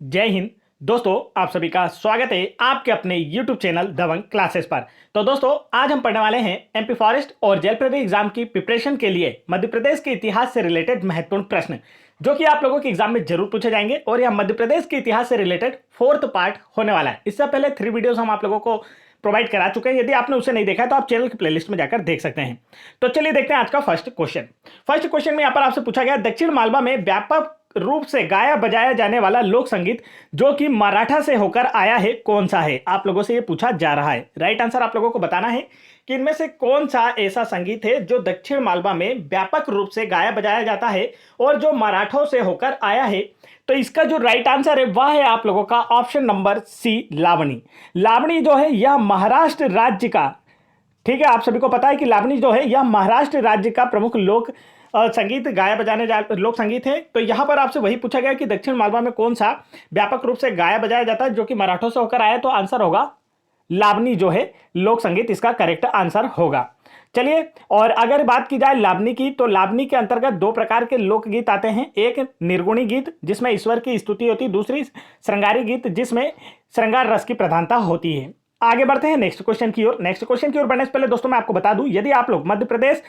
जय हिंद दोस्तों, आप सभी का स्वागत है आपके अपने YouTube चैनल दबंग क्लासेस पर। तो दोस्तों, आज हम पढ़ने वाले हैं एमपी फॉरेस्ट और जेल प्रेरी एग्जाम की प्रिपरेशन के लिए मध्य प्रदेश के इतिहास से रिलेटेड महत्वपूर्ण प्रश्न जो कि आप लोगों के एग्जाम में जरूर पूछे जाएंगे। और यह मध्य प्रदेश के इतिहास से रिलेटेड 4th पार्ट होने वाला है। इससे पहले 3 वीडियोस हम आप लोगों को प्रोवाइड करा चुके हैं। यदि आपने उसे नहीं देखा है तो आप चैनल की प्लेलिस्ट में जाकर देख सकते हैं। तो चलिए देखते हैं आज का फर्स्ट क्वेश्चन में यहाँ पर आपसे पूछा गया, दक्षिण मालवा में व्यापक रूप से गाया बजाया जाने वाला लोक संगीत जो कि मराठा से होकर आया है कौन सा है। आप लोगों से ये पूछा जा रहा है। राइट आंसर आप लोगों को बताना है कि इनमें से कौन सा ऐसा संगीत है जो दक्षिण मालवा में व्यापक रूप से गाया बजाया जाता है और जो मराठों से होकर आया है। तो इसका जो राइट आंसर है वह है आप लोगों का ऑप्शन नंबर सी, लावणी। लावणी जो है यह महाराष्ट्र राज्य का, ठीक है, आप सभी को पता है कि लावणी जो है यह महाराष्ट्र राज्य का प्रमुख लोक संगीत गाया बजाने लोक संगीत है। तो यहां पर आपसे वही पूछा गया कि दक्षिण मालवा में कौन सा व्यापक रूप से गाया बजाया जाता है जो कि मराठों से होकर आया। तो आंसर होगा लावणी जो है लोक संगीत, इसका करेक्ट आंसर होगा। चलिए, और अगर बात की जाए लावणी की, तो लावणी के अंतर्गत 2 प्रकार के लोकगीत आते हैं। एक निर्गुणी गीत जिसमें ईश्वर की स्तुति होती है, दूसरी श्रृंगारी गीत जिसमें श्रृंगार रस की प्रधानता होती है। आगे बढ़ते हैं नेक्स्ट क्वेश्चन की ओर। नेक्स्ट क्वेश्चन की ओर बढ़ने से पहले दोस्तों मैं आपको बता दूं, यदि आप लोग मध्य प्रदेश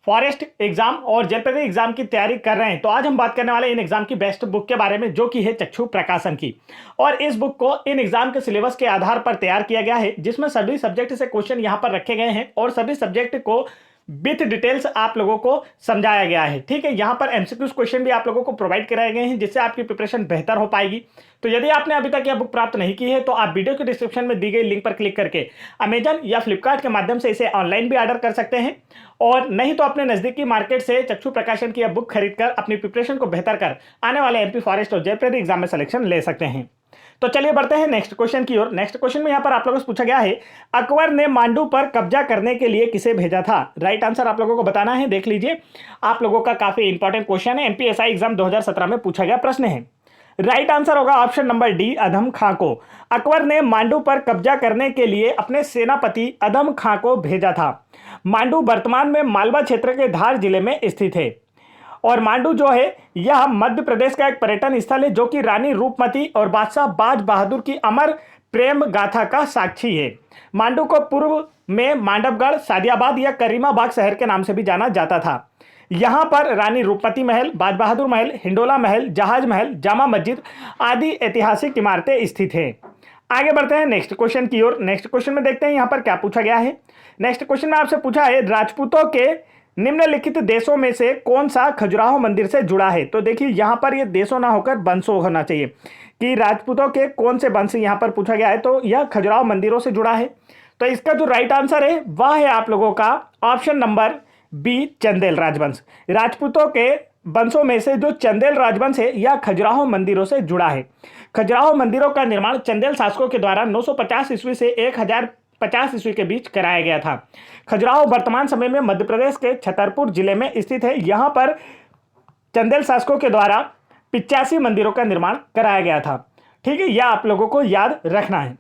फॉरेस्ट एग्जाम और जेल प्रेरी एग्जाम की तैयारी कर रहे हैं तो आज हम बात करने वाले इन एग्जाम की बेस्ट बुक के बारे में जो कि है चक्षु प्रकाशन की। और इस बुक को इन एग्जाम के सिलेबस के आधार पर तैयार किया गया है जिसमें सभी सब्जेक्ट से क्वेश्चन यहां पर रखे गए हैं और सभी सब्जेक्ट को विथ डिटेल्स आप लोगों को समझाया गया है। ठीक है, यहां पर एमसीक्यूज क्वेश्चन भी आप लोगों को प्रोवाइड कराए गए हैं जिससे आपकी प्रिपरेशन बेहतर हो पाएगी। तो यदि आपने अभी तक यह बुक प्राप्त नहीं की है तो आप वीडियो के डिस्क्रिप्शन में दी गई लिंक पर क्लिक करके अमेजन या फ्लिपकार्ट के माध्यम से इसे ऑनलाइन भी ऑर्डर कर सकते हैं, और नहीं तो अपने नजदीकी मार्केट से चक्षु प्रकाशन की यह बुक खरीदकर अपनी प्रिपरेशन को बेहतर कर आने वाले एमपी फॉरेस्ट और जेल प्रेरी एग्जाम में सिलेक्शन ले सकते हैं। तो चलिए बढ़ते हैं नेक्स्ट क्वेश्चन की ओर। नेक्स्ट क्वेश्चन में यहां पर आप लोगों से पूछा गया है, अकबर ने मांडू पर कब्जा करने के लिए किसे भेजा था। राइट आंसर आप लोगों को बताना है। देख लीजिए, आप लोगों का काफी इंपॉर्टेंट क्वेश्चन है, एमपीएसआई एग्जाम 2017 में पूछा गया प्रश्न है। राइट आंसर होगा ऑप्शन नंबर डी, अधम खां को। अकबर ने मांडू पर कब्जा करने के लिए अपने सेनापति अधम खां को भेजा था। मांडू वर्तमान में मालवा क्षेत्र के धार जिले में स्थित है और मांडू जो है यह मध्य प्रदेश का एक पर्यटन स्थल है जो कि रानी रूपमती और बादशाह बाज बहादुर की अमर प्रेम गाथा का साक्षी है। मांडू को पूर्व में मांडवगढ़, सादियाबाद या करीमाबाग शहर के नाम से भी जाना जाता था। यहाँ पर रानी रूपमती महल, बाज बहादुर महल, हिंडोला महल, जहाज महल, जामा मस्जिद आदि ऐतिहासिक इमारतें स्थित हैं। आगे बढ़ते हैं नेक्स्ट क्वेश्चन की ओर। नेक्स्ट क्वेश्चन में देखते हैं यहाँ पर क्या पूछा गया है। नेक्स्ट क्वेश्चन में आपसे पूछा है, राजपूतों के निम्नलिखित देशों में से कौन सा खजुराहो मंदिर से जुड़ा है। तो देखिए, यहाँ पर ये देशों ना होकर वंशों होना चाहिए कि राजपूतों के कौन से वंश यहाँ पर पूछा गया है। तो यह खजुराहो मंदिरों से जुड़ा है। तो इसका जो राइट आंसर है वह है आप लोगों का ऑप्शन नंबर बी, चंदेल राजवंश। राजपूतों के वंशों में से जो चंदेल राजवंश है यह खजुराहो मंदिरों से जुड़ा है। खजुराहो मंदिरों का निर्माण चंदेल शासकों के द्वारा 950 ईस्वी से 1050 ईस्वी के बीच कराया गया था। खजुराहो वर्तमान समय में मध्य प्रदेश के छतरपुर जिले में स्थित है। यहाँ पर चंदेल शासकों के द्वारा 85 मंदिरों का निर्माण कराया गया था। ठीक है, यह आप लोगों को याद रखना है।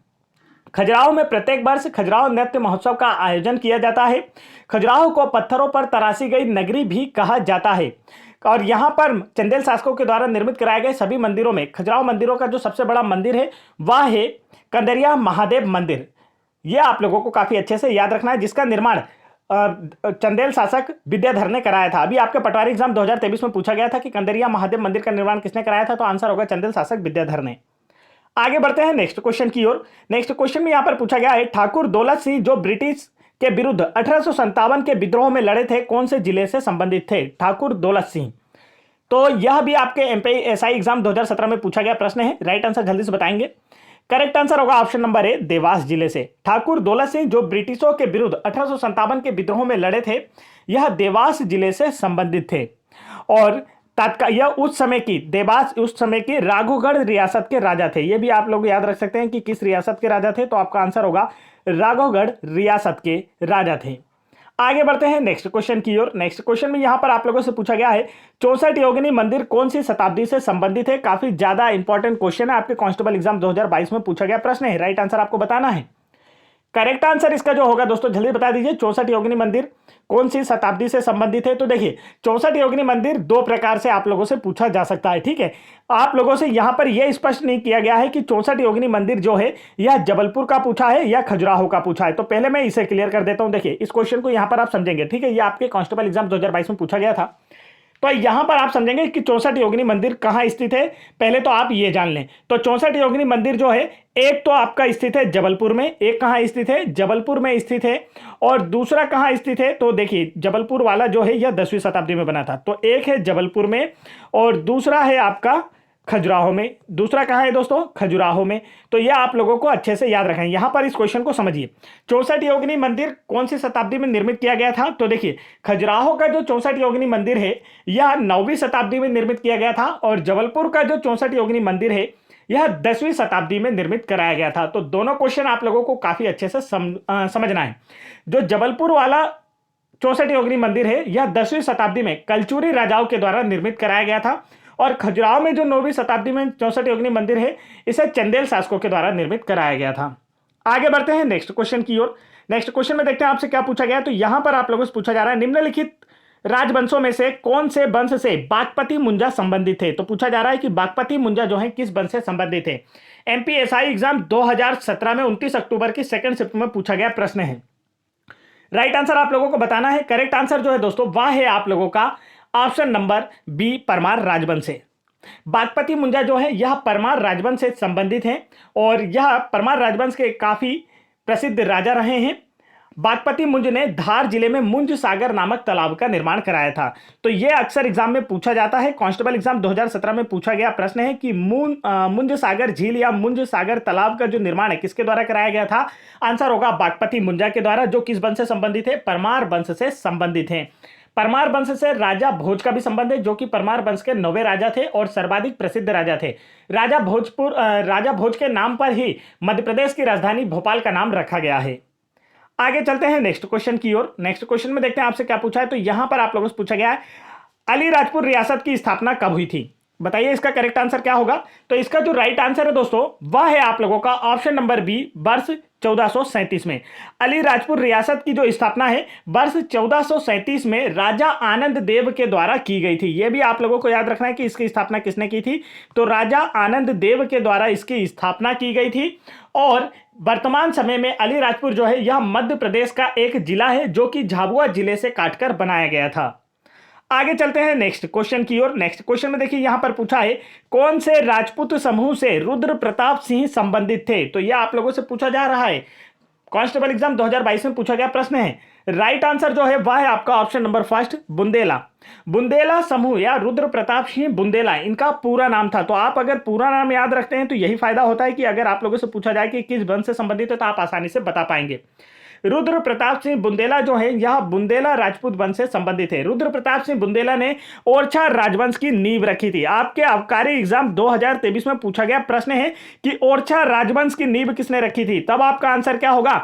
खजुराहो में प्रत्येक वर्ष खजुराहो नृत्य महोत्सव का आयोजन किया जाता है। खजुराहो को पत्थरों पर तराशी गई नगरी भी कहा जाता है। और यहाँ पर चंदेल शासकों के द्वारा निर्मित कराए गए सभी मंदिरों में खजुराहो मंदिरों का जो सबसे बड़ा मंदिर है वह है कंदरिया महादेव मंदिर। यह आप लोगों को काफी अच्छे से याद रखना है, जिसका निर्माण चंदेल शासक विद्याधर ने कराया था। अभी आपके पटवारी एग्जाम 2023 में पूछा गया था कि कंदरिया महादेव मंदिर का निर्माण किसने कराया था। तो आंसर होगा चंदेल शासक विद्याधर ने। आगे बढ़ते हैं नेक्स्ट क्वेश्चन की ओर। नेक्स्ट क्वेश्चन में यहां पर पूछा गया है, ठाकुर दौलत सिंह जो ब्रिटिश के विरुद्ध 1857 के विद्रोह में लड़े थे कौन से जिले से संबंधित थे। ठाकुर दौलत सिंह, तो यह भी आपके एमपीएसआई एग्जाम 2017 में पूछा गया प्रश्न है। राइट आंसर जल्दी से बताएंगे। करेक्ट आंसर होगा ऑप्शन नंबर ए, देवास जिले से। ठाकुर दौलत सिंह जो ब्रिटिशों के विरुद्ध 1857 के विद्रोह में लड़े थे यह देवास जिले से संबंधित थे। और यह उस समय की राघोगढ़ रियासत के राजा थे। यह भी आप लोग याद रख सकते हैं कि किस रियासत के राजा थे। तो आपका आंसर होगा राघोगढ़ रियासत के राजा थे। आगे बढ़ते हैं नेक्स्ट क्वेश्चन की ओर। नेक्स्ट क्वेश्चन में यहां पर आप लोगों से पूछा गया है, 64 योगिनी मंदिर कौन सी शताब्दी से संबंधित है। काफी ज्यादा इंपॉर्टेंट क्वेश्चन है, आपके कांस्टेबल एग्जाम 2022 में पूछा गया प्रश्न है। राइट आंसर आपको बताना है करेक्ट आंसर इसका जो होगा दोस्तों जल्दी बता दीजिए, 64 योगिनी मंदिर कौन सी शताब्दी से संबंधित है? तो देखिए 64 योगिनी मंदिर दो प्रकार से आप लोगों से पूछा जा सकता है, ठीक है। आप लोगों से यहां पर यह स्पष्ट नहीं किया गया है कि 64 योगिनी मंदिर जो है यह जबलपुर का पूछा है या खजुराहो का पूछा है। तो पहले मैं इसे क्लियर कर देता हूं। देखिए इस क्वेश्चन को यहां पर आप समझेंगे, ठीक है। यह आपके कांस्टेबल एग्जाम 2022 में पूछा गया था। तो यहां पर आप समझेंगे कि 64 योगिनी मंदिर कहां स्थित है। पहले तो आप ये जान लें, तो 64 योगिनी मंदिर जो है एक तो आपका स्थित है जबलपुर में, एक कहां स्थित है? जबलपुर में स्थित है। और दूसरा कहां स्थित है? तो देखिए जबलपुर वाला जो है यह 10वीं शताब्दी में बना था। तो एक है जबलपुर में और दूसरा है आपका खजुराहो में। दूसरा कहां है दोस्तों? खजुराहो में। तो यह आप लोगों को अच्छे से याद रखें। यहां पर इस क्वेश्चन को समझिए, 64 योगिनी मंदिर कौन सी शताब्दी में निर्मित किया गया था? तो देखिए खजुराहो का जो 64 योगिनी मंदिर है यह 9वीं शताब्दी में निर्मित किया गया था और जबलपुर का जो 64 योगिनी मंदिर है यह 10वीं शताब्दी में निर्मित कराया गया था। तो दोनों क्वेश्चन आप लोगों को काफी अच्छे से समझना है। जो जबलपुर वाला 64 योगिनी मंदिर है यह 10वीं शताब्दी में कलचुरी राजाओं के द्वारा निर्मित कराया गया था और खजुराहो में जो 9वीं शताब्दी में 64 योगिनी मंदिर है इसे चंदेल शासकों के द्वारा निर्मित कराया गया था। आगे बढ़ते हैं नेक्स्ट क्वेश्चन की ओर। नेक्स्ट क्वेश्चन में देखते हैं आपसे क्या पूछा गया है। तो यहां पर आप लोगों से पूछा जा रहा है निम्नलिखित राजवंशों में से कौन से वंश से बागपति मुंजा संबंधित है? तो पूछा जा रहा है कि बागपति मुंजा जो है किस वंश से संबंधित है। एमपीएसआई एग्जाम 2017 में 29 अक्टूबर की सेकंड शिफ्ट में पूछा गया प्रश्न है। राइट आंसर आप लोगों को बताना है। करेक्ट आंसर जो है दोस्तों वह है आप लोगों का ऑप्शन नंबर बी, परमार राजवंश से। बागपति मुंजा जो है यह परमार राजवंश से संबंधित है और यह परमार राजवंश के काफी प्रसिद्ध राजा रहे हैं। बागपति मुंज ने धार जिले में मुंज सागर नामक तालाब का निर्माण कराया था। तो यह अक्सर एग्जाम में पूछा जाता है। कांस्टेबल एग्जाम 2017 में पूछा गया प्रश्न है कि मुंज सागर झील या मुंज सागर तालाब का जो निर्माण है किसके द्वारा कराया गया था? आंसर होगा बागपति मुंजा के द्वारा, जो किस वंश से संबंधित है? परमार वंश से संबंधित है। परमार वंश से राजा भोज का भी संबंध है, जो कि परमार वंश के 9वें राजा थे और सर्वाधिक प्रसिद्ध राजा थे। राजा भोज के नाम पर ही मध्य प्रदेश की राजधानी भोपाल का नाम रखा गया है। आगे चलते हैं नेक्स्ट क्वेश्चन की ओर। नेक्स्ट क्वेश्चन में देखते हैं आपसे क्या पूछा है। तो यहां पर आप लोगों से पूछा गया है अलीराजपुर रियासत की स्थापना कब हुई थी? बताइए इसका करेक्ट आंसर क्या होगा। तो इसका जो राइट आंसर है दोस्तों वह है आप लोगों का ऑप्शन नंबर बी, वर्ष 1437 में। अलीराजपुर रियासत की जो स्थापना है वर्ष 1437 में राजा आनंद देव के द्वारा की गई थी। यह भी आप लोगों को याद रखना है कि इसकी स्थापना किसने की थी। तो राजा आनंद देव के द्वारा इसकी स्थापना की गई थी और वर्तमान समय में अलीराजपुर जो है यह मध्य प्रदेश का एक जिला है जो कि झाबुआ जिले से काटकर बनाया गया था। आगे चलते हैं नेक्स्ट क्वेश्चन की ओर। नेक्स्ट क्वेश्चन में देखिए यहां पर पूछा है कौन से राजपूत समूह से रुद्र प्रताप सिंह संबंधित थे? तो यह आप लोगों से पूछा जा रहा है। कांस्टेबल एग्जाम 2022 में पूछा गया प्रश्न है। राइट आंसर जो है वह है आपका option number first, Bundela. Bundela समूह या रुद्र प्रताप सिंह बुंदेला इनका पूरा नाम था। तो आप अगर पूरा नाम याद रखते हैं तो यही फायदा होता है कि अगर आप लोगों से पूछा जाए कि किस वंश से संबंधित है तो आप आसानी से बता पाएंगे। रुद्र प्रताप सिंह बुंदेला जो है यह बुंदेला राजपूत वंश से संबंधित है। रुद्र प्रताप सिंह बुंदेला ने ओरछा राजवंश की नींव रखी थी। आपके आबकारी एग्जाम 2023 में पूछा गया प्रश्न है कि ओरछा राजवंश की नींव किसने रखी थी। तब आपका आंसर क्या होगा?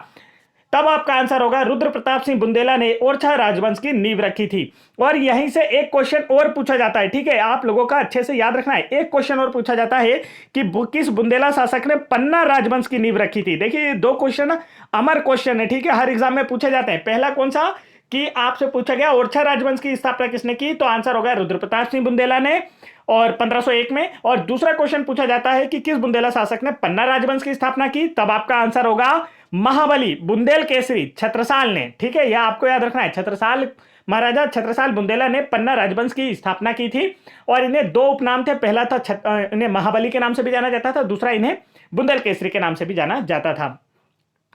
तब आपका आंसर होगा रुद्र प्रताप सिंह बुंदेला ने ओरछा राजवंश की नींव रखी थी। और यहीं से एक क्वेश्चन और पूछा जाता है, ठीक है, आप लोगों का अच्छे से याद रखना है। एक क्वेश्चन और पूछा जाता है कि किस बुंदेला शासक ने पन्ना राजवंश की नींव रखी थी। देखिए दो क्वेश्चन अमर क्वेश्चन है, ठीक है, हर एग्जाम में पूछे जाते हैं। पहला कौन सा कि आपसे पूछा गया ओरछा राजवंश की स्थापना किसने की, तो आंसर होगा रुद्र प्रताप सिंह बुंदेला ने और 1501 में। और दूसरा क्वेश्चन पूछा जाता है कि किस बुंदेला शासक ने पन्ना राजवंश की स्थापना की, तब आपका आंसर होगा महाबली बुंदेल केसरी छत्रसाल ने। ठीक है, यह आपको याद रखना है। छत्रसाल महाराजा छत्रसाल बुंदेला ने पन्ना राजवंश की स्थापना की थी और इन्हें दो उपनाम थे। पहला था इन्हें महाबली के नाम से भी जाना जाता था, दूसरा इन्हें बुंदेल केसरी के नाम से भी जाना जाता था।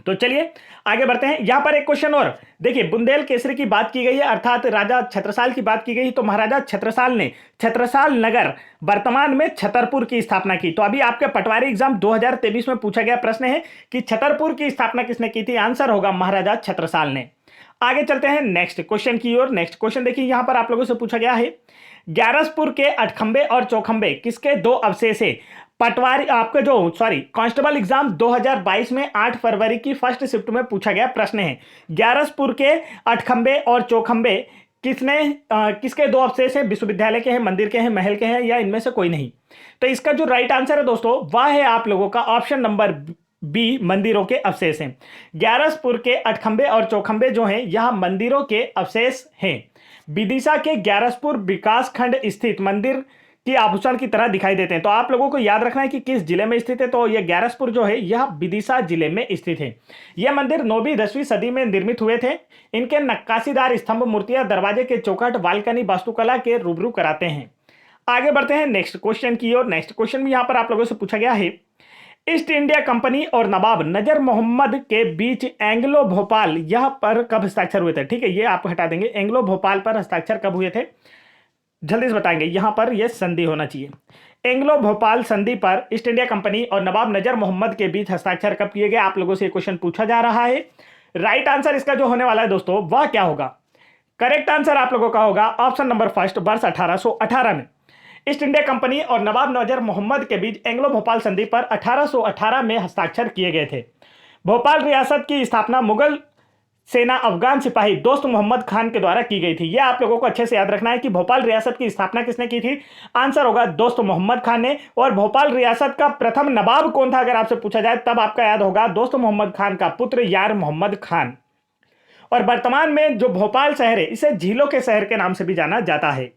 तो चलिए आगे बढ़ते हैं। यहां पर एक क्वेश्चन और देखिए, बुंदेल केसरी की बात की गई है अर्थात राजा छत्रसाल की बात की गई, तो महाराजा छत्रसाल ने छत्रसाल नगर वर्तमान में छतरपुर की स्थापना की। तो अभी आपके पटवारी एग्जाम 2023 में पूछा गया प्रश्न है कि छतरपुर की स्थापना किसने की थी, आंसर होगा महाराजा छत्रसाल ने। आगे चलते हैं नेक्स्ट क्वेश्चन की ओर। नेक्स्ट क्वेश्चन देखिए, यहां पर आप लोगों से पूछा गया है ग्यारसपुर के अठखंबे और चौखंबे किसके दो अवशेष है। पटवारी आपका कांस्टेबल एग्जाम 2022 में 8 फरवरी की फर्स्ट शिफ्ट में पूछा गया प्रश्न है। ग्यारसपुर के अठखंबे और चौखंबे किसके दो अवशेष हैं, विश्वविद्यालय के हैं, मंदिर के हैं, महल के हैं, या इनमें से कोई नहीं। तो इसका जो राइट आंसर है दोस्तों वह है आप लोगों का ऑप्शन नंबर बी मंदिरों के अवशेष हैं। ग्यारसपुर के अठखंबे और चौखंबे जो हैं यह मंदिरों के अवशेष हैं। विदिशा के ग्यारसपुर विकास खंड स्थित मंदिर की आभूषण की तरह दिखाई देते हैं। तो आप लोगों को याद रखना है कि किस जिले में स्थित है। तो यह ग्यारसपुर जो है यह विदिशा जिले में स्थित है। यह मंदिर 9वीं 10वीं सदी में निर्मित हुए थे। इनके नक्काशीदार स्तंभ, मूर्तियां, दरवाजे के चौखट, बालकनी वास्तुकला के रूबरू कराते हैं। आगे बढ़ते हैं नेक्स्ट क्वेश्चन की ओर। नेक्स्ट क्वेश्चन भी यहां पर आप लोगों से पूछा गया है, ईस्ट इंडिया कंपनी और नवाब नजर मोहम्मद के बीच एंग्लो भोपाल यह पर कब हस्ताक्षर हुए थे। ठीक है, ये आप हटा देंगे। एंग्लो भोपाल पर हस्ताक्षर कब हुए थे, जल्दी से बताएंगे। यहां पर यह संधि होना चाहिए। एंग्लो भोपाल संधि पर ईस्ट इंडिया कंपनी और नवाब नजर मोहम्मद के बीच हस्ताक्षर कब किए गए, आप लोगों से क्वेश्चन पूछा जा रहा है। राइट आंसर इसका जो होने वाला है दोस्तों वह क्या होगा, करेक्ट आंसर आप लोगों का होगा ऑप्शन नंबर फर्स्ट, वर्ष 1818 में ईस्ट इंडिया कंपनी और नवाब नजर मोहम्मद के बीच एंग्लो भोपाल संधि पर 1818 में हस्ताक्षर किए गए थे। भोपाल रियासत की स्थापना मुगल सेना अफगान सिपाही दोस्त मोहम्मद खान के द्वारा की गई थी। यह आप लोगों को अच्छे से याद रखना है कि भोपाल रियासत की स्थापना किसने की थी। आंसर होगा दोस्त मोहम्मद खान ने। और भोपाल रियासत का प्रथम नवाब कौन था अगर आपसे पूछा जाए तब आपका याद होगा दोस्त मोहम्मद खान का पुत्र यार मोहम्मद खान। और वर्तमान में जो भोपाल शहर है इसे झीलों के शहर के नाम से भी जाना जाता है।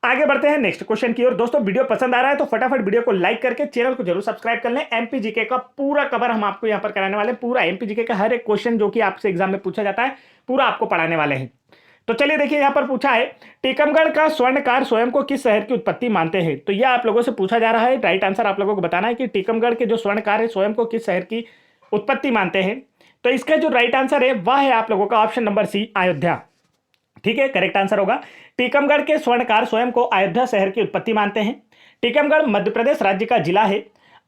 आगे बढ़ते हैं नेक्स्ट क्वेश्चन की ओर। दोस्तों वीडियो पसंद आ रहा है तो फटाफट वीडियो को लाइक करके चैनल को जरूर सब्सक्राइब कर लें। एमपीजीके का पूरा कवर हम आपको यहां पर कराने वाले हैं। पूरा एमपीजीके का हर एक क्वेश्चन जो कि आपसे एग्जाम में पूछा जाता है पूरा आपको पढ़ाने वाले हैं। तो चलिए देखिए यहां पर पूछा है, टीकमगढ़ का स्वर्णकार स्वयं को किस शहर की उत्पत्ति मानते हैं। तो यह आप लोगों से पूछा जा रहा है। राइट आंसर आप लोगों को बताना है कि टीकमगढ़ के जो स्वर्णकार है स्वयं को किस शहर की उत्पत्ति मानते हैं। तो इसका जो राइट आंसर है वह है आप लोगों का ऑप्शन नंबर सी, अयोध्या। ठीक है, करेक्ट आंसर होगा टीकमगढ़ के स्वर्णकार स्वयं को अयोध्या शहर की उत्पत्ति मानते हैं। टीकमगढ़ मध्य प्रदेश राज्य का जिला है।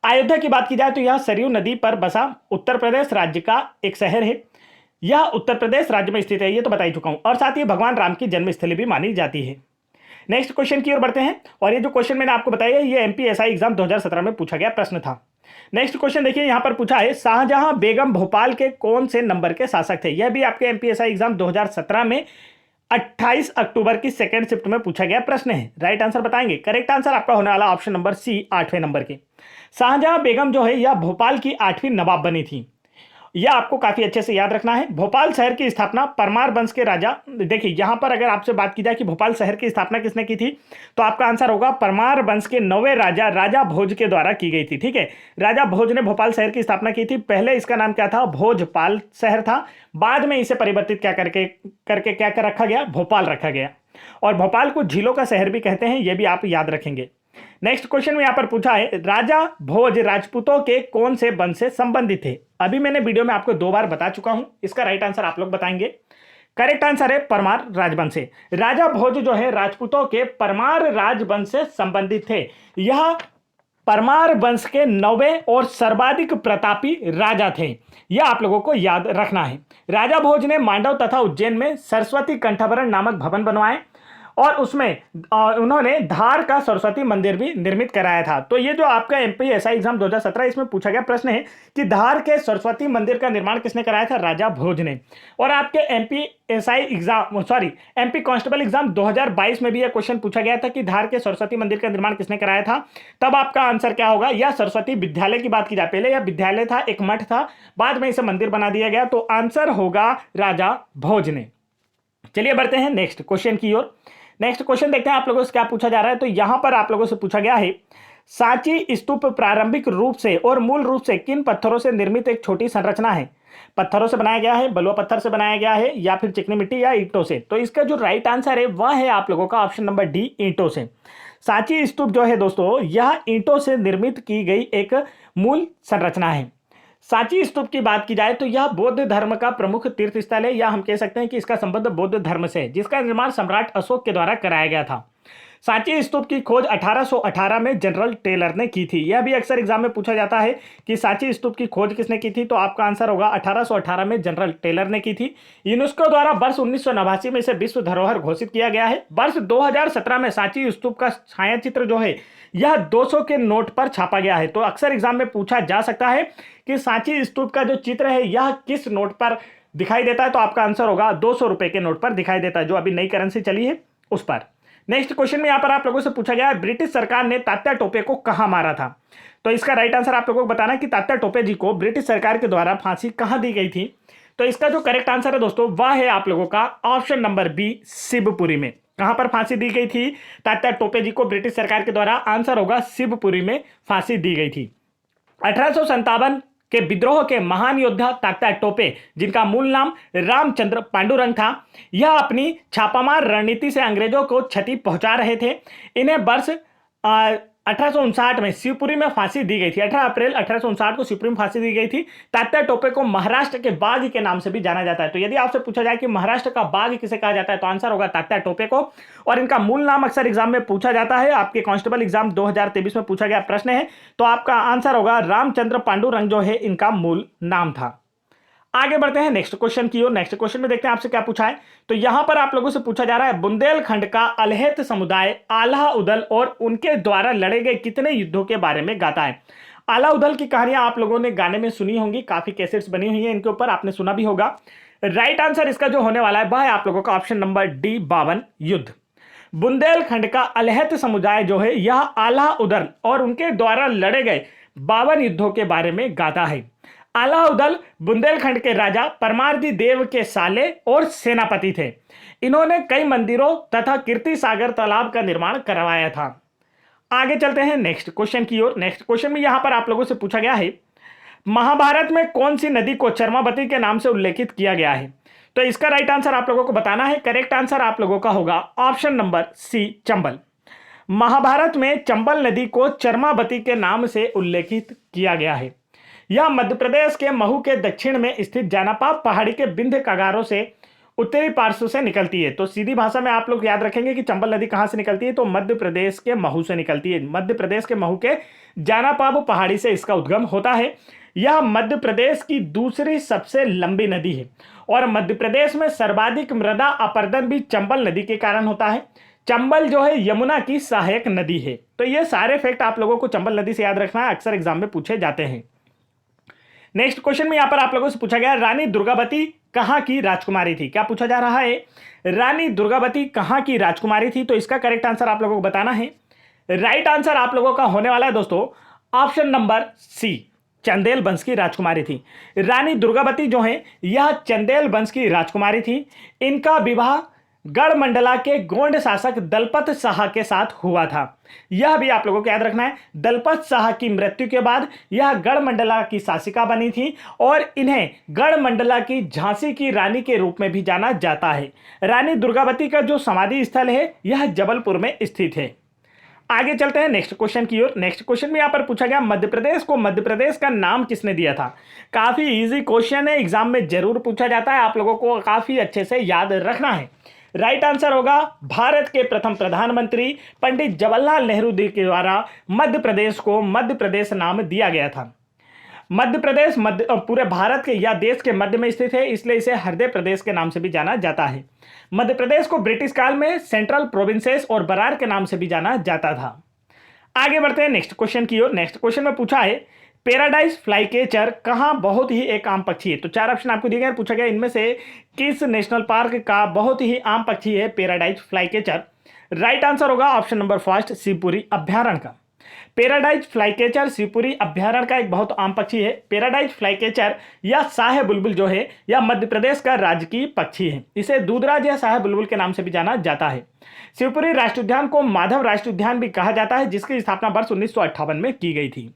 अयोध्या की बात की जाए तो यह सरयू नदी पर बसा उत्तर प्रदेश राज्य का एक शहर है। यह उत्तर प्रदेश राज्य में स्थित है, ये तो बता ही चुका हूं। और साथ ही भगवान राम की जन्मस्थली भी मानी जाती है। नेक्स्ट क्वेश्चन की ओर बढ़ते हैं। और ये जो क्वेश्चन मैंने आपको बताया ये एमपीएसआई एग्जाम 2017 में पूछा गया प्रश्न था। नेक्स्ट क्वेश्चन देखिए यहां पर पूछा है, शाहजहां बेगम भोपाल के कौन से नंबर के शासक थे। यह भी आपके एमपीएसआई एग्जाम 2017 में 28 अक्टूबर की सेकंड शिफ्ट में पूछा गया प्रश्न है। राइट आंसर बताएंगे। करेक्ट आंसर आपका होने वाला ऑप्शन नंबर सी, 8वें नंबर के। शाहजहां बेगम जो है यह भोपाल की 8वीं नवाब बनी थी। यह आपको काफी अच्छे से याद रखना है। भोपाल शहर की स्थापना परमार वंश के राजा, देखिए यहां पर अगर आपसे बात की जाए कि भोपाल शहर की स्थापना किसने की थी तो आपका आंसर होगा परमार वंश के 9वें राजा राजा भोज के द्वारा की गई थी। ठीक है, राजा भोज ने भोपाल शहर की स्थापना की थी। पहले इसका नाम क्या था, भोजपाल शहर था। बाद में इसे परिवर्तित क्या करके क्या कर रखा गया, भोपाल रखा गया। और भोपाल को झीलों का शहर भी कहते हैं, यह भी आप याद रखेंगे। नेक्स्ट क्वेश्चन में यहां पर पूछा है, राजा भोज राजपूतों के कौन से वंश से संबंधित थे। अभी मैंने वीडियो में आपको 2 बार बता चुका हूं। इसका राइट आंसर आप लोग बताएंगे। करेक्ट आंसर है परमार राजवंश से। राजा भोज जो है राजपूतों के परमार राजवंश से संबंधित थे। यह परमार वंश के 9वें और सर्वाधिक प्रतापी राजा थे। यह आप लोगों को याद रखना है। राजा भोज ने मांडव तथा उज्जैन में सरस्वती कंठभरण नामक भवन बनवाए और उसमें उन्होंने धार का सरस्वती मंदिर भी निर्मित कराया था। तो ये जो आपका एमपीएसआई एग्जाम 2017 इसमें पूछा गया प्रश्न है कि धार के सरस्वती मंदिर का निर्माण किसने कराया था, राजा भोज ने। और आपके MPSI exam MP constable exam 2022 में भी यह क्वेश्चन पूछा गया था कि धार के सरस्वती मंदिर का निर्माण किसने कराया था। तब आपका आंसर क्या होगा, यह सरस्वती विद्यालय की बात की जाए। पहले यह विद्यालय था, एक मठ था, बाद में इसे मंदिर बना दिया गया। तो आंसर होगा राजा भोज ने। चलिए बढ़ते हैं नेक्स्ट क्वेश्चन की ओर। नेक्स्ट क्वेश्चन देखते हैं आप लोगों से क्या पूछा जा रहा है। तो यहां पर आप लोगों से पूछा गया है, सांची स्तूप प्रारंभिक रूप से और मूल रूप से किन पत्थरों से निर्मित एक छोटी संरचना है। पत्थरों से बनाया गया है, बलुआ पत्थर से बनाया गया है, या फिर चिकनी मिट्टी या ईंटों से। तो इसका जो राइट आंसर है वह है आप लोगों का ऑप्शन नंबर डी, ईंटों से। सांची स्तूप जो है दोस्तों यह ईंटों से निर्मित की गई एक मूल संरचना है। सांची स्तूप की बात की जाए तो यह बौद्ध धर्म का प्रमुख तीर्थ स्थल है, या हम कह सकते हैं कि इसका संबंध बौद्ध धर्म से है, जिसका निर्माण सम्राट अशोक के द्वारा कराया गया था। सांची स्तूप की खोज 1818 में जनरल टेलर ने की थी। यह भी अक्सर एग्जाम में पूछा जाता है कि सांची स्तूप की खोज किसने की थी। तो आपका आंसर होगा 1818 में जनरल टेलर ने की थी। यूनेस्को द्वारा वर्ष 1989 में इसे विश्व धरोहर घोषित किया गया है। वर्ष 2017 में सांची स्तूप का छायाचित्र जो है यह 200 के नोट पर छापा गया है। तो अक्सर एग्जाम में पूछा जा सकता है कि सांची स्तूप का जो चित्र है यह किस नोट पर दिखाई देता है। तो आपका आंसर होगा 200 रुपए के नोट पर दिखाई देता है, जो अभी नई करेंसी चली है उस पर। नेक्स्ट क्वेश्चन में यहां पर आप लोगों से पूछा गया है, ब्रिटिश सरकार ने तात्या टोपे को कहां मारा था। तो इसका राइट आंसर आप लोगों को बताना कि तात्या टोपे जी को ब्रिटिश सरकार के द्वारा फांसी कहां दी गई थी। तो इसका जो करेक्ट आंसर है दोस्तों वह है आप लोगों का ऑप्शन नंबर बी, शिवपुरी में। कहां पर फांसी दी गई थी तात्या टोपे जी को ब्रिटिश सरकार के द्वारा? आंसर होगा शिवपुरी में फांसी दी गई थी। 1857 के विद्रोह के महान योद्धा तात्या टोपे, जिनका मूल नाम रामचंद्र पांडुरंग था, यह अपनी छापामार रणनीति से अंग्रेजों को क्षति पहुंचा रहे थे। इन्हें वर्ष 1859 में शिवपुरी में फांसी दी गई थी। 18 अप्रैल 1859 को शिवपुरी में फांसी दी गई थी। तात्या टोपे को महाराष्ट्र के बाघ के नाम से भी जाना जाता है। तो यदि आपसे पूछा जाए कि महाराष्ट्र का बाघ किसे कहा जाता है तो आंसर होगा तात्या टोपे को। और इनका मूल नाम अक्सर एग्जाम में पूछा जाता है, आपके कांस्टेबल एग्जाम 2023 में पूछा गया प्रश्न है, तो आपका आंसर होगा रामचंद्र पांडुरंग जो है इनका मूल नाम था। आगे बढ़ते हैं नेक्स्ट क्वेश्चन की ओर। नेक्स्ट क्वेश्चन में देखते हैं आपसे क्या पूछा है। तो यहां पर आप लोगों से पूछा जा रहा है, बुंदेलखंड का अल्हैत समुदाय आल्हा उदल और उनके द्वारा लड़े गए कितने युद्धों के बारे में गाता है? आल्हा उदल की कहानियां आप लोगों ने गाने में सुनी होंगी, काफी कैसेट्स बनी हुई हैं इनके ऊपर, आपने सुना भी होगा। राइट आंसर इसका जो होने वाला है वह है आप लोगों का ऑप्शन नंबर डी, 52 युद्ध। बुंदेलखंड का अल्हैत समुदाय जो है यह आल्हा उदल और उनके द्वारा लड़े गए 52 युद्धों के बारे में गाता है। आल्हा उदल बुंदेलखंड के राजा परमार्दी देव के साले और सेनापति थे। इन्होंने कई मंदिरों तथा कीर्ति सागर तालाब का निर्माण करवाया था। आगे चलते हैं नेक्स्ट क्वेश्चन की ओर। नेक्स्ट क्वेश्चन में यहां पर आप लोगों से पूछा गया है, महाभारत में कौन सी नदी को चर्मावती के नाम से उल्लेखित किया गया है? तो इसका राइट आंसर आप लोगों को बताना है। करेक्ट आंसर आप लोगों का होगा option number C, Chambal. Mahabharat में चंबल नदी को चर्मावती के नाम से उल्लेखित किया गया है। यह मध्य प्रदेश के महू के दक्षिण में स्थित जानापाप पहाड़ी के विंध्य कगारों से उत्तरी पार्श्व से निकलती है। तो सीधी भाषा में आप लोग याद रखेंगे कि चंबल नदी कहां से निकलती है, तो मध्य प्रदेश के महू से निकलती है। मध्य प्रदेश के महू के जानापाप पहाड़ी से इसका उद्गम होता है। यह मध्य प्रदेश की दूसरी सबसे लंबी नदी है और मध्य प्रदेश में सर्वाधिक मृदा अपरदन भी चंबल नदी के कारण होता है। चंबल जो है यमुना की सहायक नदी है। तो ये सारे फैक्ट आप लोगों को चंबल नदी से याद रखना है, अक्सर एग्जाम में पूछे जाते हैं। नेक्स्ट क्वेश्चन में यहां पर आप लोगों से पूछा गया, रानी दुर्गावती कहां की राजकुमारी थी? क्या पूछा जा रहा है, रानी दुर्गावती कहां की राजकुमारी थी? तो इसका करेक्ट आंसर आप लोगों को बताना है। राइट आंसर आप लोगों का होने वाला है दोस्तों ऑप्शन नंबर सी, चंदेल वंश की राजकुमारी थी। रानी दुर्गावती जो है यह चंदेल वंश की राजकुमारी थी। इनका विवाह गढ़मंडला के गोंड शासक दलपत शाह के साथ हुआ था। यह भी आप लोगों को याद रखना है। दलपत शाह की मृत्यु के बाद यह गढ़मंडला की शासिका बनी थी और इन्हें गढ़मंडला की झांसी की रानी के रूप में भी जाना जाता है। रानी दुर्गावती का जो समाधि स्थल है यह जबलपुर में स्थित है। आगे चलते हैं नेक्स्ट क्वेश्चन की ओर। नेक्स्ट क्वेश्चन में यहां पर पूछा गया, मध्य प्रदेश को मध्य प्रदेश का नाम किसने दिया था? काफी इजी क्वेश्चन है, एग्जाम में जरूर पूछा जाता है, आप लोगों को काफी अच्छे से याद रखना है। राइट आंसर होगा भारत के प्रथम प्रधानमंत्री पंडित जवाहरलाल नेहरू जी के द्वारा मध्य प्रदेश को मध्य प्रदेश नाम दिया गया था। मध्य प्रदेश पूरे भारत के या देश के मध्य में स्थित है, इसलिए इसे हृदय प्रदेश के नाम से भी जाना जाता है। मध्य प्रदेश को ब्रिटिश काल में सेंट्रल प्रोविंसेस और बरार के नाम से भी जाना जाता था। आगे बढ़ते हैं नेक्स्ट क्वेश्चन की ओर। नेक्स्ट क्वेश्चन में पूछा है, पैराडाइज फ्लाईकेचर कहां बहुत ही एक आम पक्षी है? तो चार ऑप्शन आपको दिए गए, पूछा गया इनमें से किस नेशनल पार्क का बहुत ही आम पक्षी है पैराडाइज फ्लाईकेचर? राइट आंसर होगा ऑप्शन नंबर फर्स्ट, शिवपुरी अभ्यारण्य का। पैराडाइज फ्लाईकेचर शिवपुरी अभ्यारण्य का एक बहुत आम पक्षी है। पैराडाइज फ्लाईकेचर या शाह बुलबुल जो है यह मध्य प्रदेश का राजकीय पक्षी है। इसे दूधराज या शाह बुलबुल के नाम से भी जाना जाता है। शिवपुरी राष्ट्रीय उद्यान को माधव राष्ट्रीय उद्यान भी कहा जाता है, जिसकी स्थापना वर्ष 1958 में की गई थी।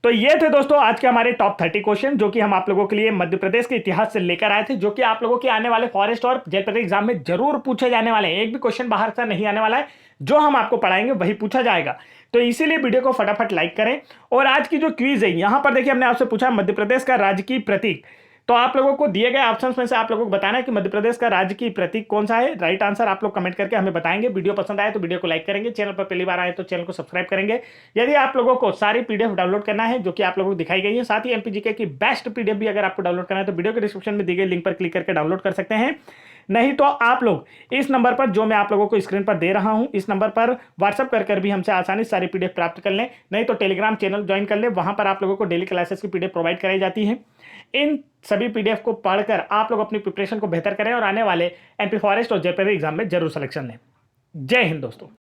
तो ये थे दोस्तों आज के हमारे टॉप 30 क्वेश्चन, जो कि हम आप लोगों के लिए मध्य प्रदेश के इतिहास से लेकर आए थे, जो कि आप लोगों के आने वाले फॉरेस्ट और जेल पद एग्जाम में जरूर पूछे जाने वाले हैं। एक भी क्वेश्चन बाहर से नहीं आने वाला है, जो हम आपको पढ़ाएंगे वही पूछा जाएगा। तो इसीलिए वीडियो को फटाफट लाइक करें। और आज की जो क्विज है यहां पर देखिए, हमने आपसे पूछा मध्य प्रदेश का राजकीय प्रतीक। तो आप लोगों को दिए गए ऑप्शंस में से आप लोगों को बताना है कि मध्य प्रदेश का राजकीय प्रतीक कौन सा है। राइट आंसर आप लोग कमेंट करके हमें बताएंगे। वीडियो पसंद आए तो वीडियो को लाइक करेंगे, चैनल पर पहली बार आए तो चैनल को सब्सक्राइब करेंगे। यदि आप लोगों को सारी पीडीएफ डाउनलोड करना है जो कि आप लोगों को दिखाई गई है, साथ ही एमपीजीके की बेस्ट पीडीएफ भी अगर आपको डाउनलोड करना है तो वीडियो के डिस्क्रिप्शन में दी गई लिंक पर क्लिक करके डाउनलोड कर सकते हैं। नहीं तो आप लोग इस नंबर पर जो मैं आप लोगों को स्क्रीन पर दे रहा हूं, इस नंबर पर व्हाट्सअप कर भी हमसे आसानी सारी पीडीएफ प्राप्त कर लें। नहीं तो टेलीग्राम चैनल ज्वाइन कर लें, वहां पर आप लोगों को डेली क्लासेस की पीडीएफ प्रोवाइड कराई जाती है। इन सभी पीडीएफ को पढ़कर आप लोग अपनी प्रिपरेशन को बेहतर करें और आने वाले एमपी फॉरेस्ट और जेपीआरडी एग्जाम में जरूर सिलेक्शन लें। जय हिंद दोस्तों।